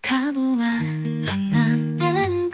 가보아 강남엔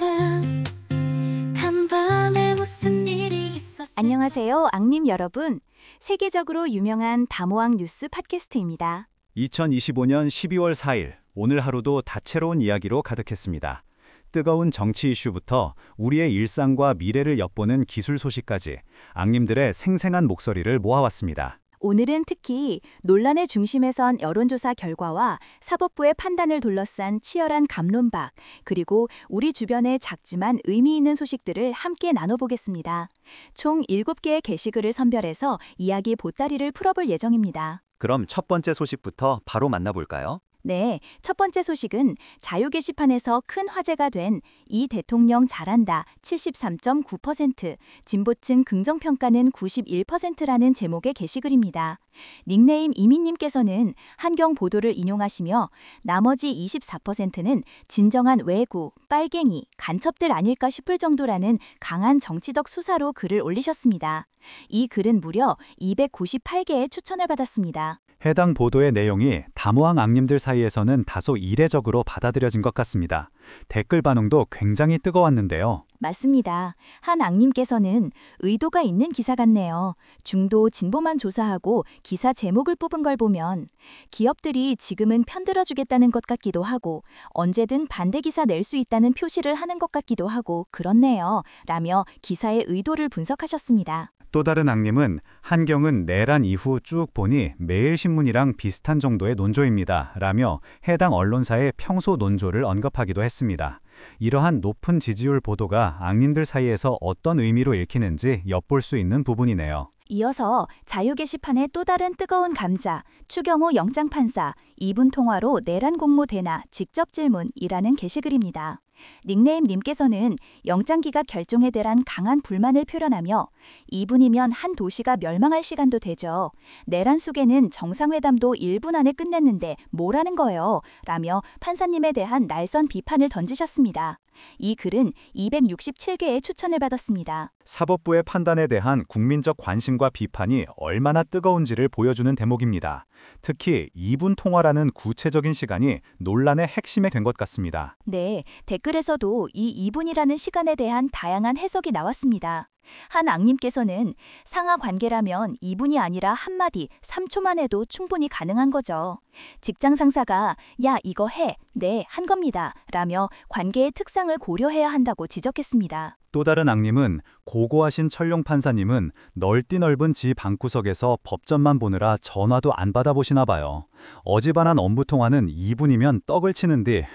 간밤에 무슨 일이 있었어. 안녕하세요, 앙님 여러분. 세계적으로 유명한 다모앙 뉴스 팟캐스트입니다. 2025년 12월 4일, 오늘 하루도 다채로운 이야기로 가득했습니다. 뜨거운 정치 이슈부터 우리의 일상과 미래를 엿보는 기술 소식까지 앙님들의 생생한 목소리를 모아왔습니다. 오늘은 특히 논란의 중심에 선 여론조사 결과와 사법부의 판단을 둘러싼 치열한 갑론박, 그리고 우리 주변의 작지만 의미 있는 소식들을 함께 나눠보겠습니다. 총 7개의 게시글을 선별해서 이야기 보따리를 풀어볼 예정입니다. 그럼 첫 번째 소식부터 바로 만나볼까요? 네, 첫 번째 소식은 자유 게시판에서 큰 화제가 된 이 대통령 잘한다 73.9%, 진보층 긍정평가는 91%라는 제목의 게시글입니다. 닉네임 이민님께서는 한경 보도를 인용하시며 나머지 24%는 진정한 왜구, 빨갱이, 간첩들 아닐까 싶을 정도라는 강한 정치적 수사로 글을 올리셨습니다. 이 글은 무려 298개의 추천을 받았습니다. 해당 보도의 내용이 다모항 앙님들 사이에서는 다소 이례적으로 받아들여진 것 같습니다. 댓글 반응도 굉장히 뜨거웠는데요. 맞습니다. 한 앙님께서는 의도가 있는 기사 같네요. 중도 진보만 조사하고 기사 제목을 뽑은 걸 보면 기업들이 지금은 편들어주겠다는 것 같기도 하고 언제든 반대 기사 낼 수 있다는 표시를 하는 것 같기도 하고 그렇네요. 라며 기사의 의도를 분석하셨습니다. 또 다른 앙님은 한경은 내란 이후 쭉 보니 매일신문이랑 비슷한 정도의 논조입니다. 라며 해당 언론사의 평소 논조를 언급하기도 했습니다. 이러한 높은 지지율 보도가 앙님들 사이에서 어떤 의미로 읽히는지 엿볼 수 있는 부분이네요. 이어서 자유 게시판의 또 다른 뜨거운 감자, 추경호 영장판사, 2분 통화로 내란 공모 대나 직접 질문이라는 게시글입니다. 닉네임님께서는 영장기각 결정에 대한 강한 불만을 표현하며 2분이면 한 도시가 멸망할 시간도 되죠. 내란 속에는 정상회담도 1분 안에 끝냈는데 뭐라는 거예요? 라며 판사님에 대한 날선 비판을 던지셨습니다. 이 글은 267개의 추천을 받았습니다. 사법부의 판단에 대한 국민적 관심과 비판이 얼마나 뜨거운지를 보여주는 대목입니다. 특히 2분 통화라는 구체적인 시간이 논란의 핵심에 된 것 같습니다. 네, 댓글에서도 이 2분이라는 시간에 대한 다양한 해석이 나왔습니다. 한 앙님께서는 상하 관계라면 2분이 아니라 한마디 3초만 해도 충분히 가능한 거죠. 직장 상사가 야 이거 해, 네 한 겁니다 라며 관계의 특성을 고려해야 한다고 지적했습니다. 또 다른 앙님은 고고하신 철룡 판사님은 넓디 넓은 지 방구석에서 법전만 보느라 전화도 안 받아보시나 봐요. 어지간한 업무 통화는 2분이면 떡을 치는데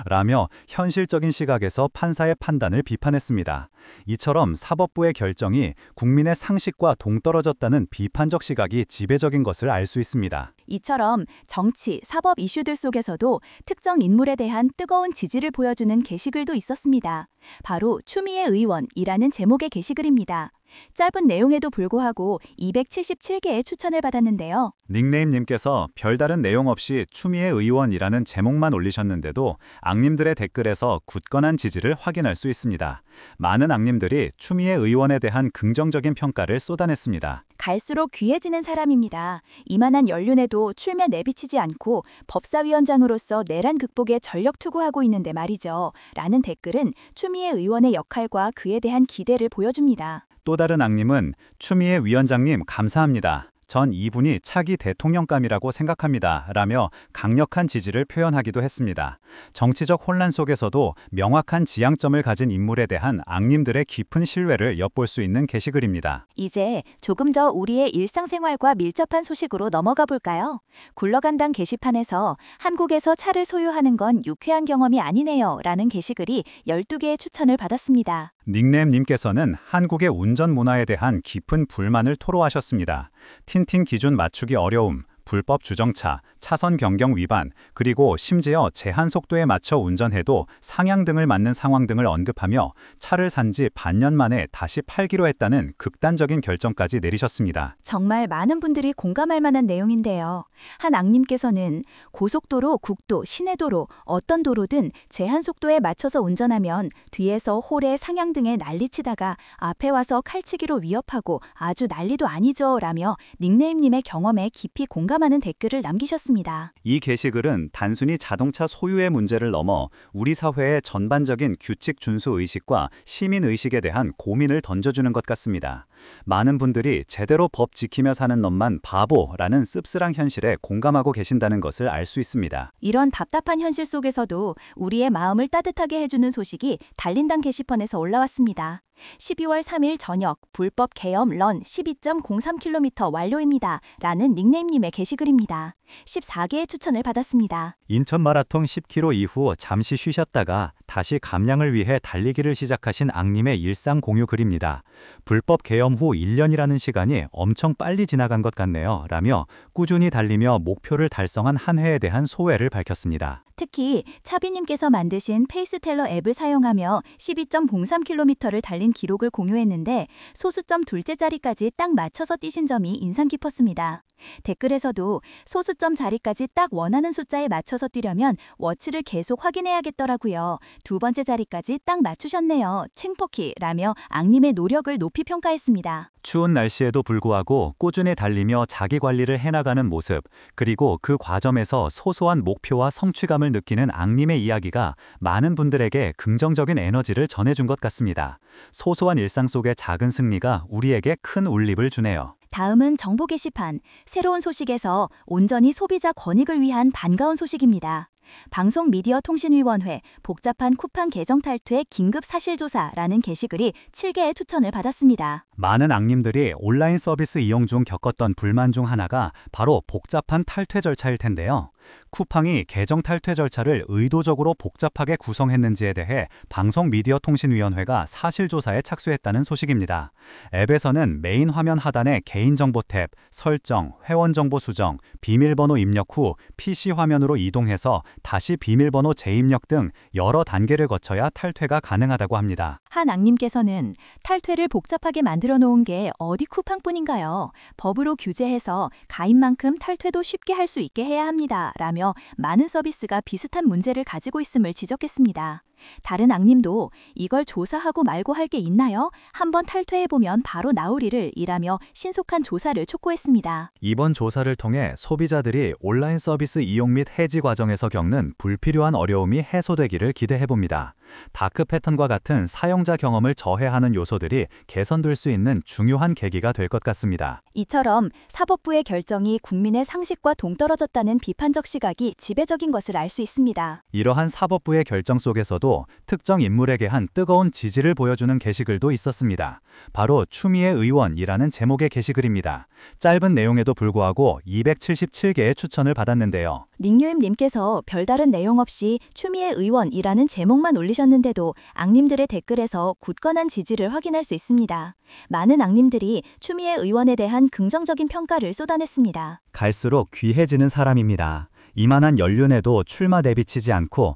라며 현실적인 시각에서 판사의 판단을 비판했습니다. 이처럼 사법부의 결정이 국민의 상식과 동떨어졌다는 비판적 시각이 지배적인 것을 알 수 있습니다. 이처럼 정치, 사법 이슈들 속에서도 특정 인물에 대한 뜨거운 지지를 보여주는 게시글도 있었습니다. 바로 추미애 의원이라는 제목의 게시글입니다. 짧은 내용에도 불구하고 277개의 추천을 받았는데요. 닉네임님께서 별다른 내용 없이 추미애 의원이라는 제목만 올리셨는데도 앙님들의 댓글에서 굳건한 지지를 확인할 수 있습니다. 많은 앙님들이 추미애 의원에 대한 긍정적인 평가를 쏟아냈습니다. 갈수록 귀해지는 사람입니다. 이만한 연륜에도 출면 내비치지 않고 법사위원장으로서 내란 극복에 전력 투구하고 있는데 말이죠. 라는 댓글은 추미애 의원의 역할과 그에 대한 기대를 보여줍니다. 또 다른 앙님은 추미애 위원장님 감사합니다. 전 이분이 차기 대통령감이라고 생각합니다. 라며 강력한 지지를 표현하기도 했습니다. 정치적 혼란 속에서도 명확한 지향점을 가진 인물에 대한 앙님들의 깊은 신뢰를 엿볼 수 있는 게시글입니다. 이제 조금 더 우리의 일상생활과 밀접한 소식으로 넘어가 볼까요? 굴러간당 게시판에서 한국에서 차를 소유하는 건 유쾌한 경험이 아니네요. 라는 게시글이 12개의 추천을 받았습니다. 닉네임님께서는 한국의 운전 문화에 대한 깊은 불만을 토로하셨습니다. 틴틴 기준 맞추기 어려움, 불법 주정차, 차선 변경 위반, 그리고 심지어 제한 속도에 맞춰 운전해도 상향등을 맞는 상황 등을 언급하며 차를 산 지 반년 만에 다시 팔기로 했다는 극단적인 결정까지 내리셨습니다. 정말 많은 분들이 공감할 만한 내용인데요. 한 앙님께서는 고속도로, 국도, 시내도로, 어떤 도로든 제한 속도에 맞춰서 운전하면 뒤에서 홀에 상향등에 난리치다가 앞에 와서 칼치기로 위협하고 아주 난리도 아니죠 라며 닉네임님의 경험에 깊이 공감 공감하는 댓글을 남기셨습니다. 이 게시글은 단순히 자동차 소유의 문제를 넘어 우리 사회의 전반적인 규칙 준수 의식과 시민 의식에 대한 고민을 던져주는 것 같습니다. 많은 분들이 제대로 법 지키며 사는 놈만 바보라는 씁쓸한 현실에 공감하고 계신다는 것을 알 수 있습니다. 이런 답답한 현실 속에서도 우리의 마음을 따뜻하게 해주는 소식이 달린당 게시판에서 올라왔습니다. 12월 3일 저녁 불법 계엄 런 12.03km 완료입니다. 라는 닉네임님의 게시글입니다. 14개의 추천을 받았습니다. 인천 마라톤 10km 이후 잠시 쉬셨다가 다시 감량을 위해 달리기를 시작하신 앙님의 일상 공유 글입니다. 불법 계엄 후 1년이라는 시간이 엄청 빨리 지나간 것 같네요. 라며 꾸준히 달리며 목표를 달성한 한 해에 대한 소회를 밝혔습니다. 특히 차비님께서 만드신 페이스텔러 앱을 사용하며 12.03km를 달린 기록을 공유했는데 소수점 둘째 자리까지 딱 맞춰서 뛰신 점이 인상 깊었습니다. 댓글에서도 소수점 자리까지 딱 원하는 숫자에 맞춰서 뛰려면 워치를 계속 확인해야겠더라고요. 두 번째 자리까지 딱 맞추셨네요. 챙포키라며 앙님의 노력을 높이 평가했습니다. 추운 날씨에도 불구하고 꾸준히 달리며 자기 관리를 해나가는 모습, 그리고 그 과정에서 소소한 목표와 성취감을 느끼는 앙님의 이야기가 많은 분들에게 긍정적인 에너지를 전해준 것 같습니다. 소소한 일상 속의 작은 승리가 우리에게 큰 울림을 주네요. 다음은 정보 게시판, 새로운 소식에서 온전히 소비자 권익을 위한 반가운 소식입니다. 방송미디어통신위원회 복잡한 쿠팡 계정 탈퇴 긴급 사실조사라는 게시글이 7개의 추천을 받았습니다. 많은 앙님들이 온라인 서비스 이용 중 겪었던 불만 중 하나가 바로 복잡한 탈퇴 절차일 텐데요. 쿠팡이 계정 탈퇴 절차를 의도적으로 복잡하게 구성했는지에 대해 방송미디어통신위원회가 사실조사에 착수했다는 소식입니다. 앱에서는 메인 화면 하단의 개인정보 탭, 설정, 회원정보 수정, 비밀번호 입력 후 PC 화면으로 이동해서 다시 비밀번호 재입력 등 여러 단계를 거쳐야 탈퇴가 가능하다고 합니다. 한 앙님께서는 탈퇴를 복잡하게 만들어 놓은 게 어디 쿠팡뿐인가요? 법으로 규제해서 가입만큼 탈퇴도 쉽게 할 수 있게 해야 합니다. 라며 많은 서비스가 비슷한 문제를 가지고 있음을 지적했습니다. 다른 앙님도 이걸 조사하고 말고 할 게 있나요? 한번 탈퇴해보면 바로 나오리를 이라며 신속한 조사를 촉구했습니다. 이번 조사를 통해 소비자들이 온라인 서비스 이용 및 해지 과정에서 겪는 불필요한 어려움이 해소되기를 기대해봅니다. 다크 패턴과 같은 사용자 경험을 저해하는 요소들이 개선될 수 있는 중요한 계기가 될 것 같습니다. 이처럼 사법부의 결정이 국민의 상식과 동떨어졌다는 비판적 시각이 지배적인 것을 알 수 있습니다. 이러한 사법부의 결정 속에서도 특정 인물에게 한 뜨거운 지지를 보여주는 게시글도 있었습니다. 바로 추미애 의원이라는 제목의 게시글입니다. 짧은 내용에도 불구하고 277개의 추천을 받았는데요. 닉뉴임님께서 별다른 내용 없이 추미애 의원이라는 제목만 올리셨는데도 앙님들의 댓글에서 굳건한 지지를 확인할 수 있습니다. 많은 앙님들이 추미애 의원에 대한 긍정적인 평가를 쏟아냈습니다. 갈수록 귀해지는 사람입니다. 이만한 연륜에도 출마 내비치지 않고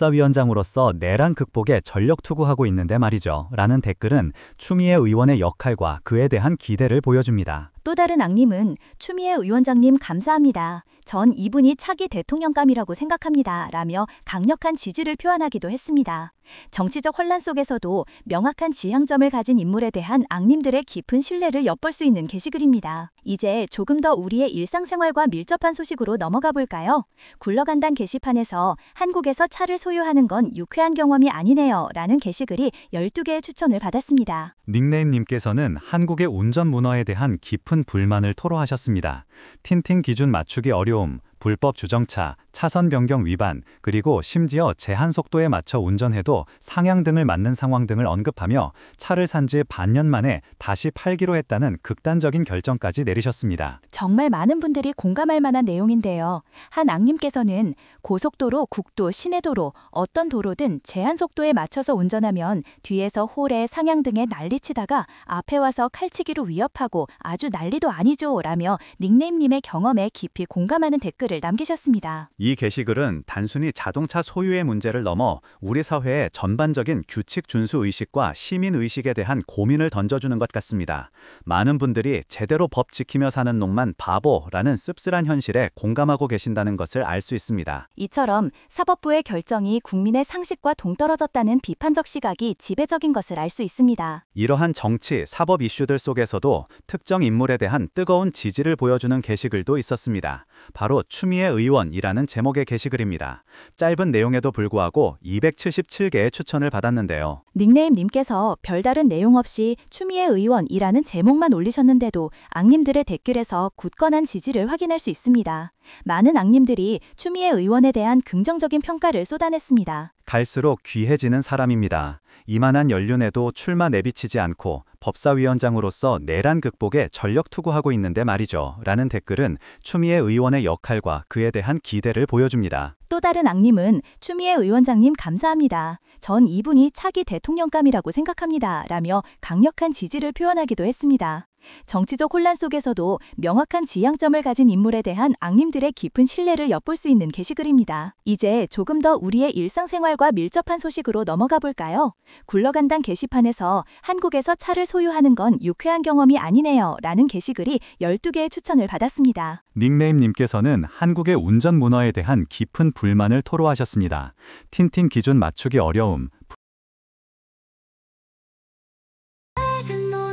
법사위원장으로서 내란 극복에 전력 투구하고 있는데 말이죠. 라는 댓글은 추미애 의원의 역할과 그에 대한 기대를 보여줍니다. 또 다른 앙님은 추미애 의원장님 감사합니다. 전 이분이 차기 대통령감이라고 생각합니다. 라며 강력한 지지를 표현하기도 했습니다. 정치적 혼란 속에서도 명확한 지향점을 가진 인물에 대한 앙님들의 깊은 신뢰를 엿볼 수 있는 게시글입니다. 이제 조금 더 우리의 일상생활과 밀접한 소식으로 넘어가 볼까요? 굴러간단 게시판에서 한국에서 차를 소유하는 건 유쾌한 경험이 아니네요. 라는 게시글이 12개의 추천을 받았습니다. 닉네임님께서는 한국의 운전 문화에 대한 깊은 불만을 토로하셨습니다. 틴팅 기준 맞추기 어려움, 불법 주정차, 차선 변경 위반, 그리고 심지어 제한 속도에 맞춰 운전해도 상향 등을 맞는 상황 등을 언급하며 차를 산 지 반년 만에 다시 팔기로 했다는 극단적인 결정까지 내리셨습니다. 정말 많은 분들이 공감할 만한 내용인데요. 한 앙님께서는 고속도로, 국도, 시내도로, 어떤 도로든 제한 속도에 맞춰서 운전하면 뒤에서 홀에 상향 등에 난리치다가 앞에 와서 칼치기로 위협하고 아주 난리도 아니죠. 라며 닉네임님의 경험에 깊이 공감하는 댓글을 게시글을 남기셨습니다. 이 게시글은 단순히 자동차 소유의 문제를 넘어 우리 사회의 전반적인 규칙 준수 의식과 시민 의식에 대한 고민을 던져주는 것 같습니다. 많은 분들이 제대로 법 지키며 사는 놈만 바보라는 씁쓸한 현실에 공감하고 계신다는 것을 알 수 있습니다. 이처럼 사법부의 결정이 국민의 상식과 동떨어졌다는 비판적 시각이 지배적인 것을 알 수 있습니다. 이러한 정치, 사법 이슈들 속에서도 특정 인물에 대한 뜨거운 지지를 보여주는 게시글도 있었습니다. 바로 추미애 의원이라는 제목의 게시글입니다. 짧은 내용에도 불구하고 277개의 추천을 받았는데요. 닉네임님께서 별다른 내용 없이 추미애 의원이라는 제목만 올리셨는데도 악님들의 댓글에서 굳건한 지지를 확인할 수 있습니다. 많은 악님들이 추미애 의원에 대한 긍정적인 평가를 쏟아냈습니다. 갈수록 귀해지는 사람입니다. 이만한 연륜에도 출마 내비치지 않고 법사위원장으로서 내란 극복에 전력 투구하고 있는데 말이죠. 라는 댓글은 추미애 의원의 역할과 그에 대한 기대를 보여줍니다. 또 다른 악님은 추미애 의원장님 감사합니다. 전 이분이 차기 대통령감이라고 생각합니다. 라며 강력한 지지를 표현하기도 했습니다. 정치적 혼란 속에서도 명확한 지향점을 가진 인물에 대한 악님들의 깊은 신뢰를 엿볼 수 있는 게시글입니다. 이제 조금 더 우리의 일상생활과 밀접한 소식으로 넘어가 볼까요? 굴러간당 게시판에서 한국에서 차를 소유하는 건 유쾌한 경험이 아니네요. 라는 게시글이 12개의 추천을 받았습니다. 닉네임님께서는 한국의 운전 문화에 대한 깊은 불만을 토로하셨습니다. 틴틴 기준 맞추기 어려움,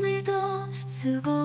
오늘도 수고